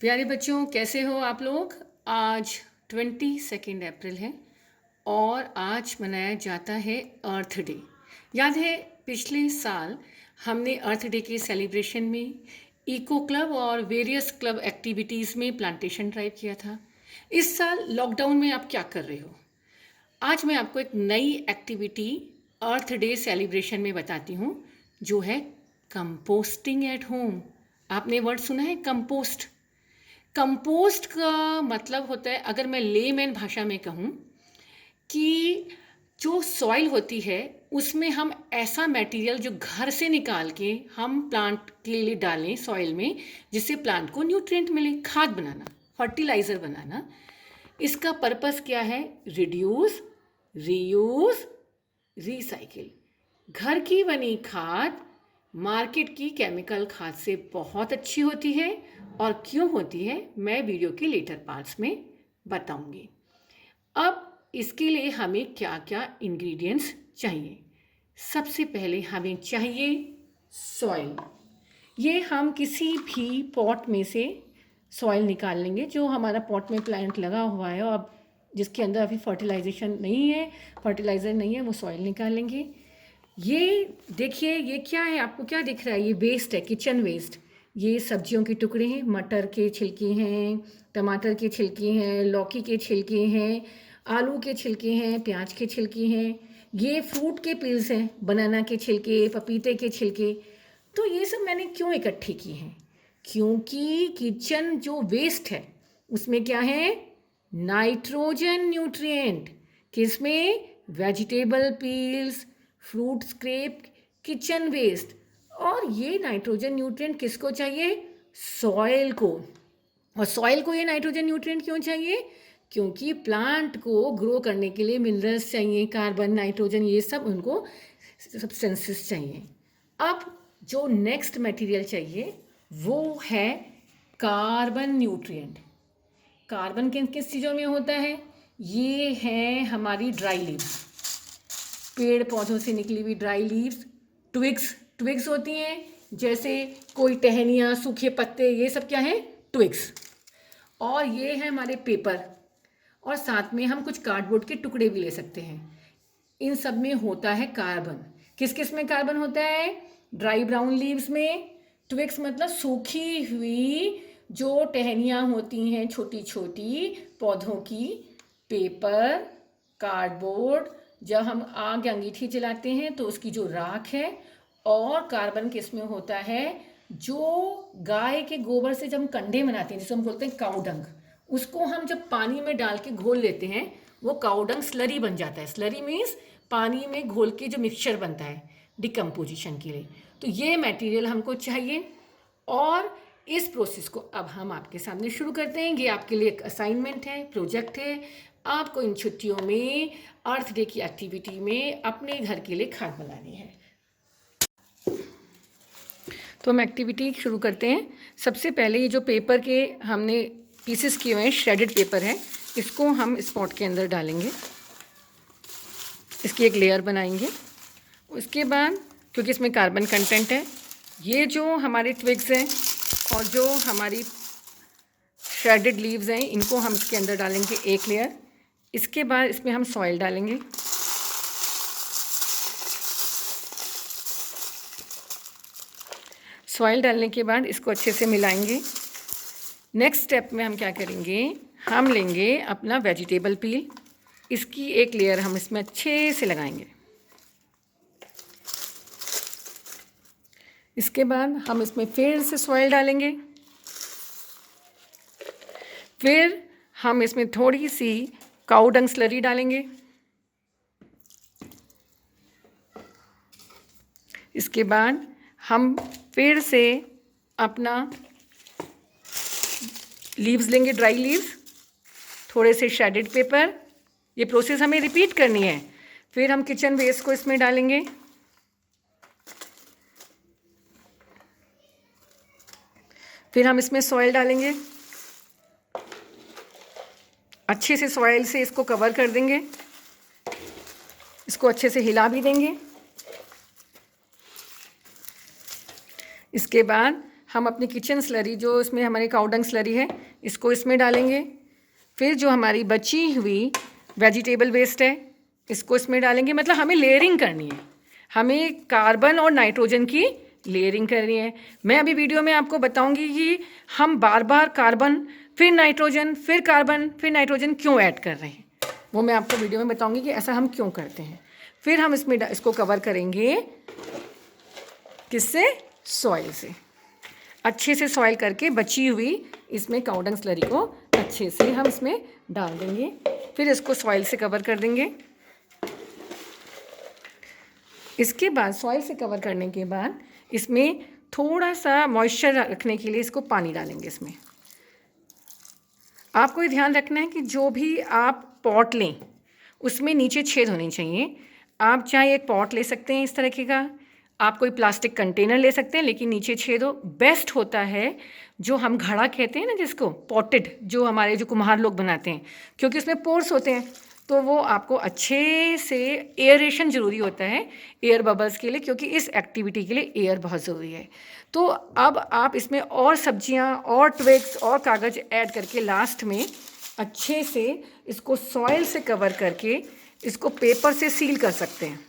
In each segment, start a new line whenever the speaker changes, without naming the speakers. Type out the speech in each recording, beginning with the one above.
प्यारे बच्चों, कैसे हो आप लोग। आज 22 अप्रैल है और आज मनाया जाता है अर्थ डे। याद है पिछले साल हमने अर्थ डे के सेलिब्रेशन में इको क्लब और वेरियस क्लब एक्टिविटीज़ में प्लांटेशन ड्राइव किया था। इस साल लॉकडाउन में आप क्या कर रहे हो? आज मैं आपको एक नई एक्टिविटी अर्थ डे सेलिब्रेशन में बताती हूँ, जो है कंपोस्टिंग एट होम। आपने वर्ड सुना है, कंपोस्ट। कंपोस्ट का मतलब होता है, अगर मैं लेमैन भाषा में कहूँ, कि जो सॉइल होती है उसमें हम ऐसा मटेरियल जो घर से निकाल के हम प्लांट के लिए डालें सॉइल में, जिससे प्लांट को न्यूट्रिएंट मिले। खाद बनाना, फर्टिलाइज़र बनाना। इसका पर्पस क्या है? Reduce, reuse, recycle. घर की बनी खाद मार्केट की केमिकल खाद से बहुत अच्छी होती है, और क्यों होती है मैं वीडियो के लेटर पार्ट्स में बताऊंगी। अब इसके लिए हमें क्या क्या इंग्रेडिएंट्स चाहिए। सबसे पहले हमें चाहिए सॉइल। ये हम किसी भी पॉट में से सॉइल निकाल लेंगे, जो हमारा पॉट में प्लांट लगा हुआ है और जिसके अंदर अभी फर्टिलाइज़र नहीं है, वो सॉइल निकाल लेंगे। ये देखिए, ये क्या है? आपको क्या दिख रहा है? ये वेस्ट है, किचन वेस्ट। ये सब्जियों के टुकड़े हैं, मटर के छिलके हैं, टमाटर के छिलके हैं, लौकी के छिलके हैं, आलू के छिलके हैं, प्याज के छिलके हैं। ये फ्रूट के पील्स हैं, बनाना के छिलके, पपीते के छिलके। तो ये सब मैंने क्यों इकट्ठे किए हैं? क्योंकि किचन जो वेस्ट है उसमें क्या है? Nitrogen nutrient. किसमें? Vegetable peels, fruit scraps, kitchen waste. और ये नाइट्रोजन न्यूट्रिएंट किसको चाहिए? सॉइल को। और सॉइल को ये नाइट्रोजन न्यूट्रिएंट क्यों चाहिए? क्योंकि प्लांट को ग्रो करने के लिए मिनरल्स चाहिए, कार्बन, नाइट्रोजन, ये सब उनको सब्सटेंसेस चाहिए। अब जो नेक्स्ट मटेरियल चाहिए वो है कार्बन न्यूट्रिएंट। कार्बन किन किस चीज़ों में होता है? ये है हमारी ड्राई लीव्स, पेड़ पौधों से निकली हुई ड्राई लीव्स। ट्विग्स होती हैं, जैसे कोई टहनियाँ, सूखे पत्ते, ये सब क्या है? ट्विग्स। और ये है हमारे पेपर, और साथ में हम कुछ कार्डबोर्ड के टुकड़े भी ले सकते हैं। इन सब में होता है कार्बन। किस किस में कार्बन होता है? ड्राई ब्राउन लीव्स में। ट्विग्स मतलब सूखी हुई जो टहनियाँ होती हैं छोटी छोटी पौधों की। पेपर, कार्डबोर्ड, जब हम आग या अंगीठी जलाते हैं तो उसकी जो राख है। और कार्बन किस में होता है? जो गाय के गोबर से जब हम कंडे बनाते हैं, जिसको हम बोलते हैं काउडंग, उसको हम जब पानी में डाल के घोल लेते हैं, वो काउडंग स्लरी बन जाता है। स्लरी मीन्स पानी में घोल के जो मिक्सचर बनता है डिकम्पोजिशन के लिए। तो ये मटेरियल हमको चाहिए, और इस प्रोसेस को अब हम आपके सामने शुरू करते हैं। ये आपके लिए एक असाइनमेंट है, प्रोजेक्ट है। आपको इन छुट्टियों में अर्थ डे की एक्टिविटी में अपने घर के लिए खाद बनानी है। तो हम एक्टिविटी शुरू करते हैं। सबसे पहले ये जो पेपर के हमने पीसेस किए हुए हैं, श्रेडेड पेपर है, इसको हम इस पॉट के अंदर डालेंगे। इसकी एक लेयर बनाएंगे। उसके बाद, क्योंकि इसमें कार्बन कंटेंट है, ये जो हमारे ट्विग्स हैं और जो हमारी श्रेडेड लीव्स हैं, इनको हम इसके अंदर डालेंगे एक लेयर। इसके बाद इसमें हम सॉइल डालेंगे। सॉइल डालने के बाद इसको अच्छे से मिलाएंगे। नेक्स्ट स्टेप में हम क्या करेंगे? हम लेंगे अपना वेजिटेबल पील, इसकी एक लेयर हम इसमें अच्छे से लगाएंगे। इसके बाद हम इसमें फिर से सॉइल डालेंगे। फिर हम इसमें थोड़ी सी काउडंग स्लरी डालेंगे। इसके बाद हम फिर से अपना लीव्स लेंगे, ड्राई लीव्स, थोड़े से शेडेड पेपर। ये प्रोसेस हमें रिपीट करनी है। फिर हम किचन वेस्ट को इसमें डालेंगे। फिर हम इसमें सॉइल डालेंगे। अच्छे से सॉइल से इसको कवर कर देंगे। इसको अच्छे से हिला भी देंगे। इसके बाद हम अपनी किचन स्लरी जो इसमें हमारी काउडंग स्लरी है इसको इसमें डालेंगे। फिर जो हमारी बची हुई वेजिटेबल वेस्ट है इसको इसमें डालेंगे। मतलब हमें लेयरिंग करनी है, हमें कार्बन और नाइट्रोजन की लेयरिंग करनी है। मैं अभी वीडियो में आपको बताऊंगी कि हम बार बार कार्बन फिर नाइट्रोजन फिर कार्बन फिर नाइट्रोजन क्यों ऐड कर रहे हैं, वो मैं आपको वीडियो में बताऊंगी कि ऐसा हम क्यों करते हैं। फिर हम इसको कवर करेंगे किससे, सॉइल से। अच्छे से सॉइल करके बची हुई इसमें काउडंग स्लरी को अच्छे से हम इसमें डाल देंगे। फिर इसको सॉइल से कवर कर देंगे। इसके बाद सॉइल से कवर करने के बाद इसमें थोड़ा सा मॉइस्चर रखने के लिए इसको पानी डालेंगे इसमें। आपको ये ध्यान रखना है कि जो भी आप पॉट लें उसमें नीचे छेद होने चाहिए। आप चाहे एक पॉट ले सकते हैं इस तरीके का, आप कोई प्लास्टिक कंटेनर ले सकते हैं लेकिन नीचे छेद हो। बेस्ट होता है जो हम घड़ा कहते हैं ना, जिसको पॉटेड, जो हमारे जो कुम्हार लोग बनाते हैं, क्योंकि उसमें पोर्स होते हैं तो वो आपको अच्छे से एयरेशन ज़रूरी होता है एयर बबल्स के लिए, क्योंकि इस एक्टिविटी के लिए एयर बहुत ज़रूरी है। तो अब आप इसमें और सब्जियां और ट्विग्स और कागज़ ऐड करके लास्ट में अच्छे से इसको सॉइल से कवर करके इसको पेपर से सील कर सकते हैं।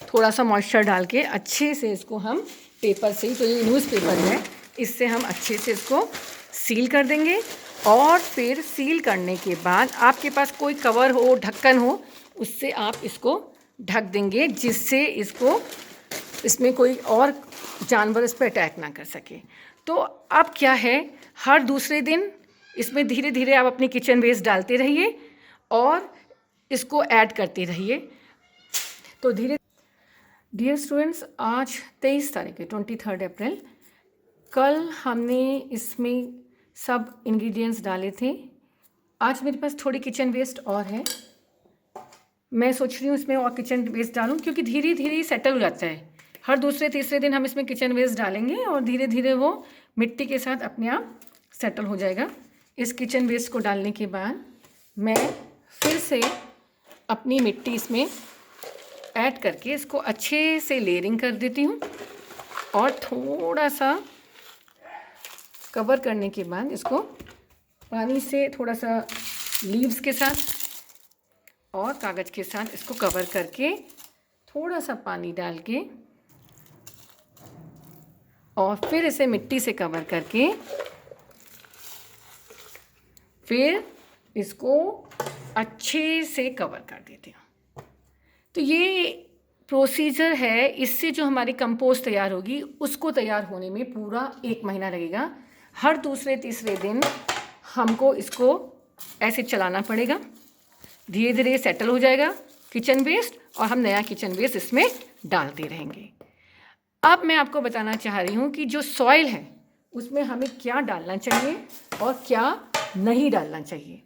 थोड़ा सा मॉइस्चर डाल के अच्छे से इसको हम पेपर से, जो ये न्यूज़पेपर है, इससे हम अच्छे से इसको सील कर देंगे। और फिर सील करने के बाद आपके पास कोई कवर हो, ढक्कन हो, उससे आप इसको ढक देंगे जिससे इसमें कोई और जानवर इस पर अटैक ना कर सके। तो अब क्या है, हर दूसरे दिन इसमें धीरे धीरे आप अपनी किचन वेस्ट डालते रहिए और इसको ऐड करते रहिए। तो डियर स्टूडेंट्स, आज 23 तारीख है, 23 अप्रैल। कल हमने इसमें सब इंग्रेडिएंट्स डाले थे। आज मेरे पास थोड़ी किचन वेस्ट और है, मैं सोच रही हूँ इसमें और किचन वेस्ट डालूँ, क्योंकि धीरे धीरे सेटल हो जाता है। हर दूसरे तीसरे दिन हम इसमें किचन वेस्ट डालेंगे और धीरे धीरे वो मिट्टी के साथ अपने आप सेटल हो जाएगा। इस किचन वेस्ट को डालने के बाद मैं फिर से अपनी मिट्टी इसमें ऐड करके इसको अच्छे से लेयरिंग कर देती हूँ और थोड़ा सा कवर करने के बाद इसको पानी से थोड़ा सा लीव्स के साथ और कागज़ के साथ इसको कवर करके थोड़ा सा पानी डाल के और फिर इसे मिट्टी से कवर करके फिर इसको अच्छे से कवर कर देती हूँ। तो ये प्रोसीजर है, इससे जो हमारी कंपोस्ट तैयार होगी उसको तैयार होने में पूरा 1 महीना लगेगा। हर दूसरे तीसरे दिन हमको इसको ऐसे चलाना पड़ेगा, धीरे धीरे सेटल हो जाएगा किचन वेस्ट और हम नया किचन वेस्ट इसमें डालते रहेंगे। अब मैं आपको बताना चाह रही हूँ कि जो सॉइल है उसमें हमें क्या डालना चाहिए और क्या नहीं डालना चाहिए।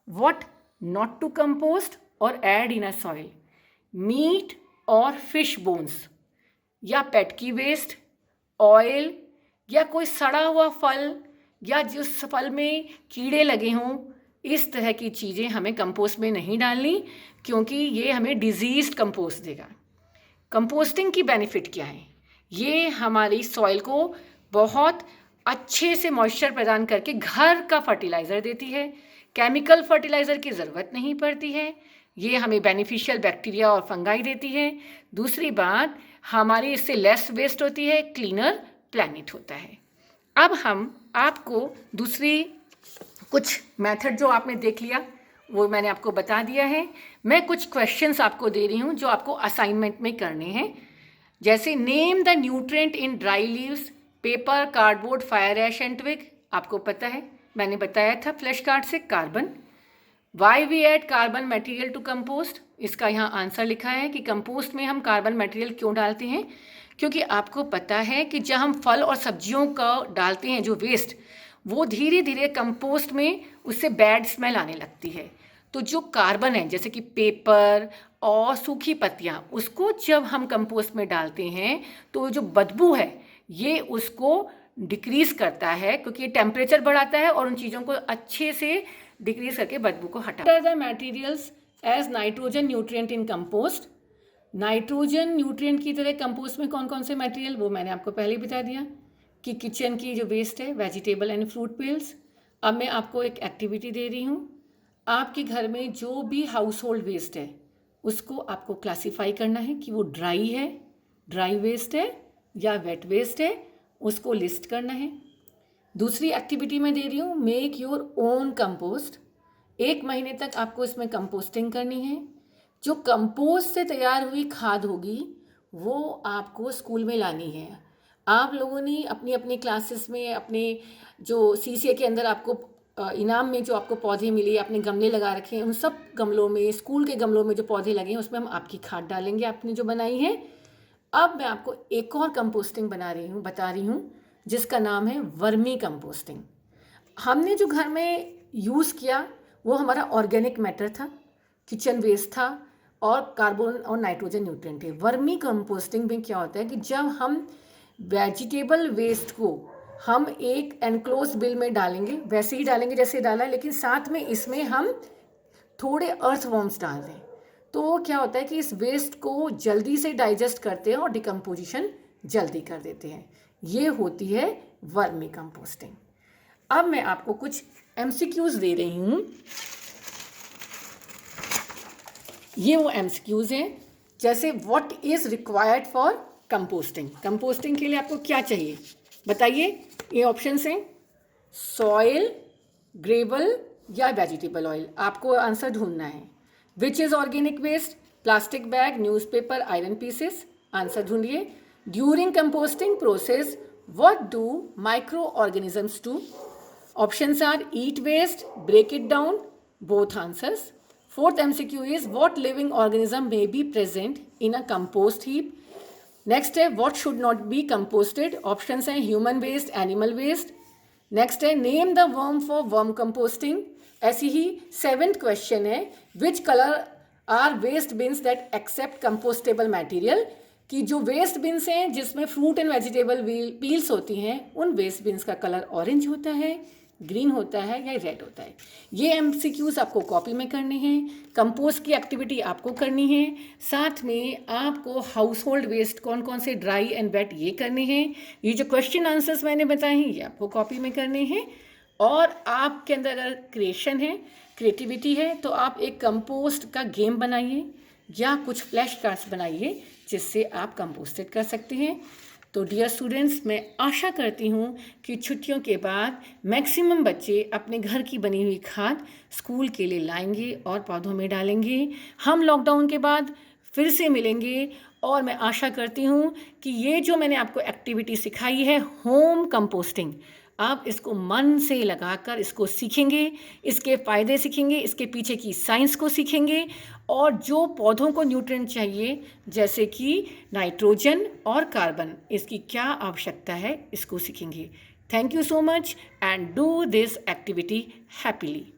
व्हाट नॉट टू कंपोस्ट और add in a soil, meat और फिश बोन्स या पेट की वेस्ट, ऑयल या कोई सड़ा हुआ फल या जिस फल में कीड़े लगे हों, इस तरह की चीज़ें हमें कंपोस्ट में नहीं डालनी, क्योंकि ये हमें डिजीज़्ड कंपोस्ट देगा। कंपोस्टिंग की बेनिफिट क्या है, ये हमारी सॉइल को बहुत अच्छे से मॉइस्चर प्रदान करके घर का फर्टिलाइज़र देती है। केमिकल फर्टिलाइज़र की ज़रूरत नहीं पड़ती है। ये हमें बेनिफिशियल बैक्टीरिया और फंगाई देती है। दूसरी बात, हमारी इससे लेस वेस्ट होती है, क्लीनर प्लैनेट होता है। अब हम आपको दूसरी कुछ मेथड जो आपने देख लिया वो मैंने आपको बता दिया है। मैं कुछ क्वेश्चंस आपको दे रही हूँ जो आपको असाइनमेंट में करने हैं। जैसे name the nutrient in dry leaves, paper, cardboard, fire ash and twig. आपको पता है, मैंने बताया था फ्लैश कार्ड से, carbon. Why we add carbon material to compost, इसका यहाँ आंसर लिखा है कि कंपोस्ट में हम कार्बन मटेरियल क्यों डालते हैं, क्योंकि आपको पता है कि जब हम फल और सब्जियों का डालते हैं जो वेस्ट, वो धीरे धीरे कंपोस्ट में उससे बैड स्मेल आने लगती है। तो जो कार्बन है, जैसे कि पेपर और सूखी पत्तियाँ, उसको जब हम कंपोस्ट में डालते हैं तो जो बदबू है ये उसको डिक्रीज़ करता है, क्योंकि ये टेम्परेचर बढ़ाता है और उन चीज़ों को अच्छे से डिक्रीज करके बदबू को हटाता है। Materials as nitrogen nutrient in compost, nitrogen nutrient की तरह कंपोस्ट में कौन कौन से मटेरियल, वो मैंने आपको पहले ही बता दिया। कि किचन की जो वेस्ट है, वेजिटेबल एंड फ्रूट पील्स। अब मैं आपको एक एक्टिविटी दे रही हूँ। आपके घर में जो भी हाउस होल्ड वेस्ट है उसको आपको क्लासीफाई करना है कि वो ड्राई है, ड्राई वेस्ट है या वेट वेस्ट है, उसको लिस्ट करना है। दूसरी एक्टिविटी मैं दे रही हूँ, मेक योर ओन कंपोस्ट। 1 महीने तक आपको इसमें कंपोस्टिंग करनी है। जो कंपोस्ट से तैयार हुई खाद होगी वो आपको स्कूल में लानी है। आप लोगों ने अपनी अपनी क्लासेस में अपने जो सीसीए के अंदर आपको इनाम में जो आपको पौधे मिले, अपने गमले लगा रखे हैं, उन सब गमलों में, स्कूल के गमलों में जो पौधे लगे हैं उसमें हम आपकी खाद डालेंगे आपने जो बनाई है। अब मैं आपको एक और कंपोस्टिंग बता रही हूँ जिसका नाम है वर्मी कंपोस्टिंग। हमने जो घर में यूज़ किया वो हमारा ऑर्गेनिक मैटर था, किचन वेस्ट था और कार्बन और नाइट्रोजन न्यूट्रिएंट थे। वर्मी कंपोस्टिंग में क्या होता है कि जब हम वेजिटेबल वेस्ट को हम एक एनक्लोज बिल में डालेंगे, वैसे ही डालेंगे जैसे डाला है, लेकिन साथ में इसमें हम थोड़े अर्थवॉर्म्स डाल दें तो क्या होता है कि इस वेस्ट को जल्दी से डाइजेस्ट करते हैं और डिकम्पोजिशन जल्दी कर देते हैं। ये होती है वर्मी कंपोस्टिंग। अब मैं आपको कुछ एमसीक्यूज दे रही हूँ। ये वो एमसीक्यूज हैं, जैसे what is required for composting. Composting के लिए आपको क्या चाहिए बताइए। ये ऑप्शंस हैं, सॉइल, ग्रेवल या वेजिटेबल ऑयल। आपको आंसर ढूंढना है। Which is organic waste, plastic bag, newspaper, iron pieces. Answer ढूंढिए। During composting process what do micro organisms do. Options are eat waste, break it down, both answers. Fourth MCQ is what living organism may be present in a compost heap. Next है what should not be composted. Options हैं human waste, animal waste. Next है name the worm for worm composting. ऐसी ही 7th question है which colour are waste bins that accept compostable material. कि जो waste beans हैं जिसमें फ्रूट एंड वेजिटेबल पील्स होती हैं उन वेस्ट बिन्स का कलर ऑरेंज होता है, ग्रीन होता है या रेड होता है। ये एमसीक्यूज आपको कॉपी में करने हैं। कंपोस्ट की एक्टिविटी आपको करनी है। साथ में आपको हाउस होल्ड वेस्ट कौन कौन से ड्राई एंड वेट ये करने हैं। ये जो क्वेश्चन आंसर्स मैंने बताए हैं ये आपको कॉपी में करने हैं। और आपके अंदर अगर क्रिएशन है, क्रिएटिविटी है, तो आप एक कंपोस्ट का गेम बनाइए या कुछ फ्लैश कार्ड्स बनाइए जिससे आप कंपोस्टेड कर सकते हैं। तो डियर स्टूडेंट्स, मैं आशा करती हूँ कि छुट्टियों के बाद मैक्सिमम बच्चे अपने घर की बनी हुई खाद स्कूल के लिए लाएंगे और पौधों में डालेंगे। हम लॉकडाउन के बाद फिर से मिलेंगे और मैं आशा करती हूँ कि ये जो मैंने आपको एक्टिविटी सिखाई है होम कंपोस्टिंग, आप इसको मन से लगाकर इसको सीखेंगे, इसके फ़ायदे सीखेंगे, इसके पीछे की साइंस को सीखेंगे और जो पौधों को न्यूट्रिएंट चाहिए जैसे कि नाइट्रोजन और कार्बन, इसकी क्या आवश्यकता है इसको सीखेंगे। Thank you so much and do this activity happily.